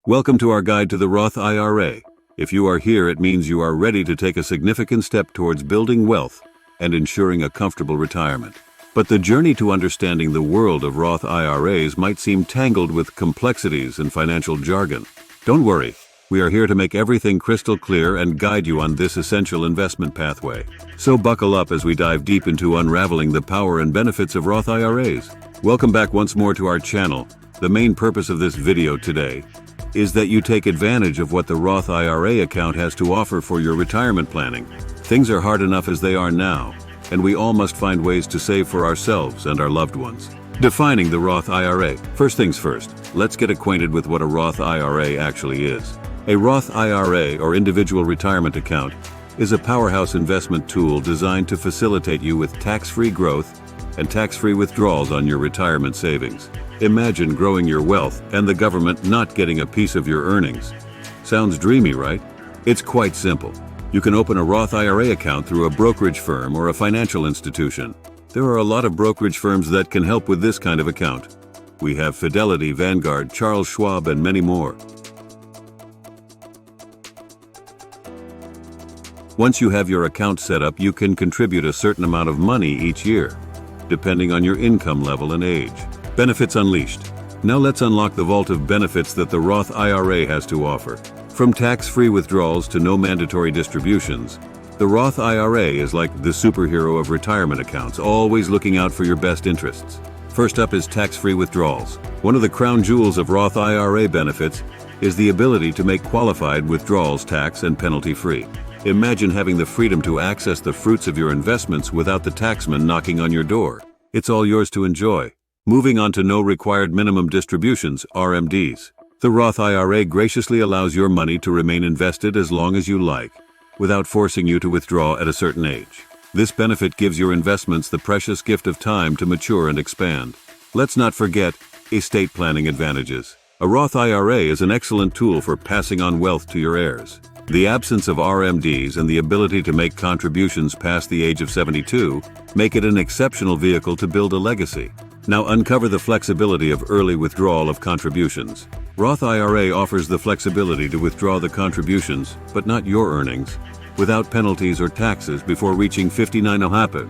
Welcome to our guide to the Roth IRA. If you are here, it means you are ready to take a significant step towards building wealth and ensuring a comfortable retirement. But the journey to understanding the world of Roth IRAs might seem tangled with complexities and financial jargon. Don't worry, we are here to make everything crystal clear and guide you on this essential investment pathway. So buckle up as we dive deep into unraveling the power and benefits of Roth IRAs. Welcome back once more to our channel. The main purpose of this video today is that you take advantage of what the Roth IRA account has to offer for your retirement planning. Things are hard enough as they are now, and we all must find ways to save for ourselves and our loved ones. Defining the Roth IRA. First things first, let's get acquainted with what a Roth IRA actually is. A Roth IRA, or individual retirement account, is a powerhouse investment tool designed to facilitate you with tax-free growth and tax-free withdrawals on your retirement savings. Imagine growing your wealth and the government not getting a piece of your earnings. Sounds dreamy, right? It's quite simple. You can open a Roth IRA account through a brokerage firm or a financial institution. There are a lot of brokerage firms that can help with this kind of account. We have Fidelity, Vanguard, Charles Schwab, and many more. Once you have your account set up, you can contribute a certain amount of money each year, depending on your income level and age. Benefits unleashed. Now let's unlock the vault of benefits that the Roth IRA has to offer. From tax-free withdrawals to no mandatory distributions, the Roth IRA is like the superhero of retirement accounts, always looking out for your best interests. First up is tax-free withdrawals. One of the crown jewels of Roth IRA benefits is the ability to make qualified withdrawals tax and penalty-free. Imagine having the freedom to access the fruits of your investments without the taxman knocking on your door. It's all yours to enjoy. Moving on to no required minimum distributions, RMDs. The Roth IRA graciously allows your money to remain invested as long as you like, without forcing you to withdraw at a certain age. This benefit gives your investments the precious gift of time to mature and expand. Let's not forget estate planning advantages. A Roth IRA is an excellent tool for passing on wealth to your heirs. The absence of RMDs and the ability to make contributions past the age of 72 make it an exceptional vehicle to build a legacy. Now uncover the flexibility of early withdrawal of contributions. Roth IRA offers the flexibility to withdraw the contributions, but not your earnings, without penalties or taxes before reaching 59 happen.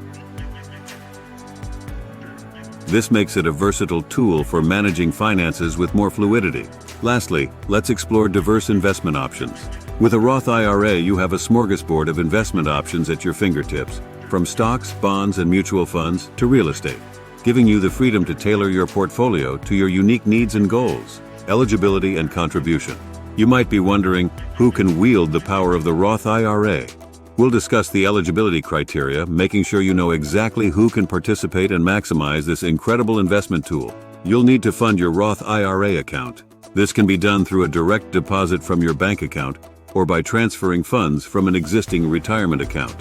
This makes it a versatile tool for managing finances with more fluidity. Lastly, let's explore diverse investment options. With a Roth IRA, you have a smorgasbord of investment options at your fingertips, from stocks, bonds, and mutual funds to real estate, giving you the freedom to tailor your portfolio to your unique needs and goals. Eligibility and contribution. You might be wondering, who can wield the power of the Roth IRA? We'll discuss the eligibility criteria, making sure you know exactly who can participate and maximize this incredible investment tool. You'll need to fund your Roth IRA account. This can be done through a direct deposit from your bank account or by transferring funds from an existing retirement account.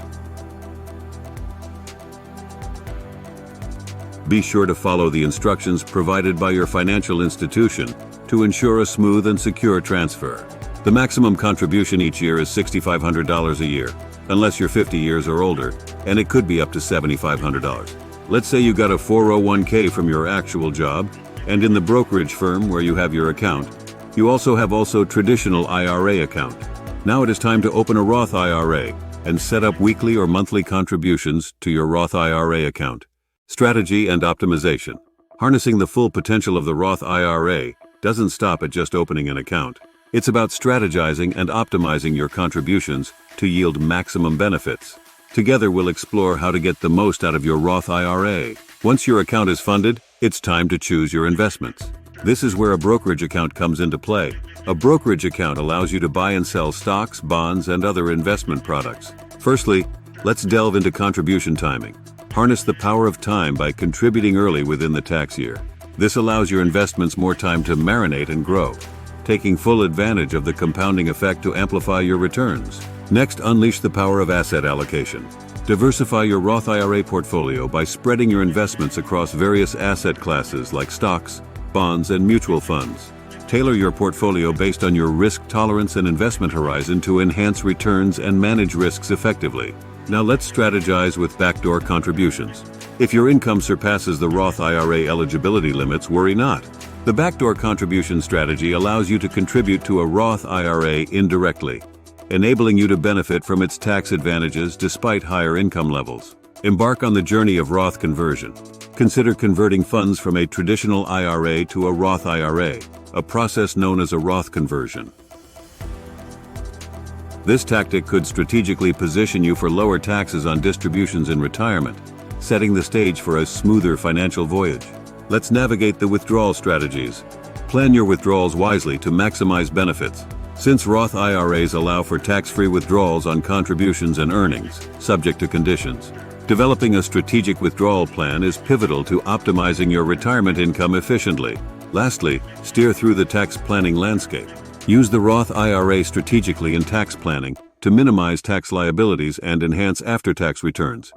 Be sure to follow the instructions provided by your financial institution to ensure a smooth and secure transfer. The maximum contribution each year is $6,500 a year, unless you're 50 years or older, and it could be up to $7,500. Let's say you got a 401k from your actual job, and in the brokerage firm where you have your account, you also have traditional IRA account. Now it is time to open a Roth IRA and set up weekly or monthly contributions to your Roth IRA account. Strategy and optimization. Harnessing the full potential of the Roth IRA doesn't stop at just opening an account. It's about strategizing and optimizing your contributions to yield maximum benefits. Together we'll explore how to get the most out of your Roth IRA. Once your account is funded, it's time to choose your investments. This is where a brokerage account comes into play. A brokerage account allows you to buy and sell stocks, bonds, and other investment products. Firstly, let's delve into contribution timing. Harness the power of time by contributing early within the tax year. This allows your investments more time to marinate and grow, taking full advantage of the compounding effect to amplify your returns. Next, unleash the power of asset allocation. Diversify your Roth IRA portfolio by spreading your investments across various asset classes like stocks, bonds, and mutual funds. Tailor your portfolio based on your risk tolerance and investment horizon to enhance returns and manage risks effectively. Now let's strategize with backdoor contributions. If your income surpasses the Roth IRA eligibility limits, worry not. The backdoor contribution strategy allows you to contribute to a Roth IRA indirectly, enabling you to benefit from its tax advantages despite higher income levels. Embark on the journey of Roth conversion. Consider converting funds from a traditional IRA to a Roth IRA, a process known as a Roth conversion. This tactic could strategically position you for lower taxes on distributions in retirement, setting the stage for a smoother financial voyage. Let's navigate the withdrawal strategies. Plan your withdrawals wisely to maximize benefits. Since Roth IRAs allow for tax-free withdrawals on contributions and earnings, subject to conditions, developing a strategic withdrawal plan is pivotal to optimizing your retirement income efficiently. Lastly, steer through the tax planning landscape. Use the Roth IRA strategically in tax planning to minimize tax liabilities and enhance after-tax returns.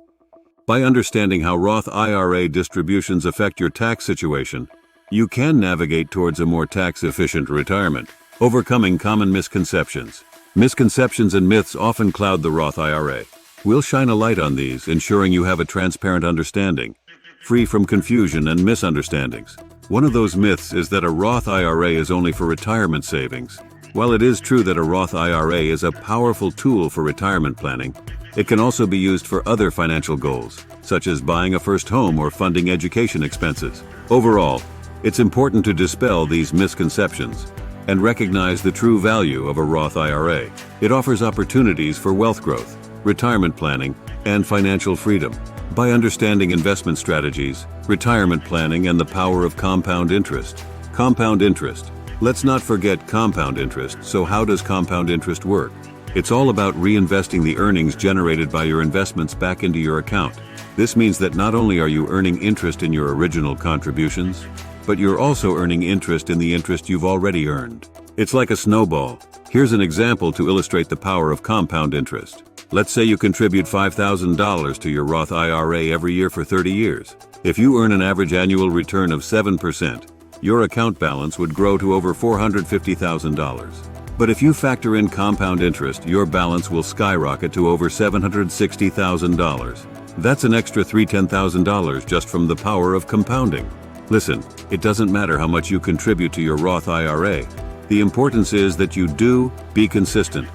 By understanding how Roth IRA distributions affect your tax situation, you can navigate towards a more tax-efficient retirement. Overcoming common misconceptions. Misconceptions and myths often cloud the Roth IRA. We'll shine a light on these, ensuring you have a transparent understanding, free from confusion and misunderstandings. One of those myths is that a Roth IRA is only for retirement savings. While it is true that a Roth IRA is a powerful tool for retirement planning, it can also be used for other financial goals, such as buying a first home or funding education expenses. Overall, it's important to dispel these misconceptions and recognize the true value of a Roth IRA. It offers opportunities for wealth growth, retirement planning, and financial freedom. By understanding investment strategies, retirement planning, and the power of compound interest. Compound interest. Let's not forget compound interest. So how does compound interest work? It's all about reinvesting the earnings generated by your investments back into your account. This means that not only are you earning interest in your original contributions, but you're also earning interest in the interest you've already earned. It's like a snowball. Here's an example to illustrate the power of compound interest. Let's say you contribute $5,000 to your Roth IRA every year for 30 years. If you earn an average annual return of 7%, your account balance would grow to over $450,000. But if you factor in compound interest, your balance will skyrocket to over $760,000. That's an extra $10,000 just from the power of compounding. Listen, it doesn't matter how much you contribute to your Roth IRA. The importance is that you do be consistent.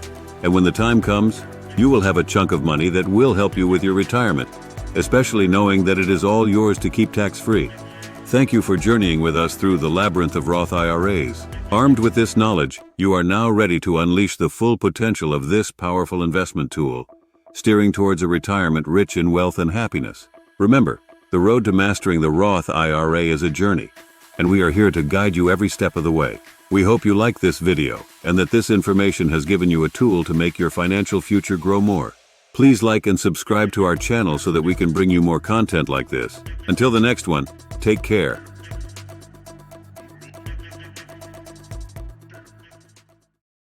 And when the time comes, you will have a chunk of money that will help you with your retirement, especially knowing that it is all yours to keep tax-free. Thank you for journeying with us through the labyrinth of Roth IRAs. Armed with this knowledge, you are now ready to unleash the full potential of this powerful investment tool, steering towards a retirement rich in wealth and happiness. Remember, the road to mastering the Roth IRA is a journey, and we are here to guide you every step of the way. We hope you like this video and that this information has given you a tool to make your financial future grow more. Please like and subscribe to our channel so that we can bring you more content like this. Until the next one, take care.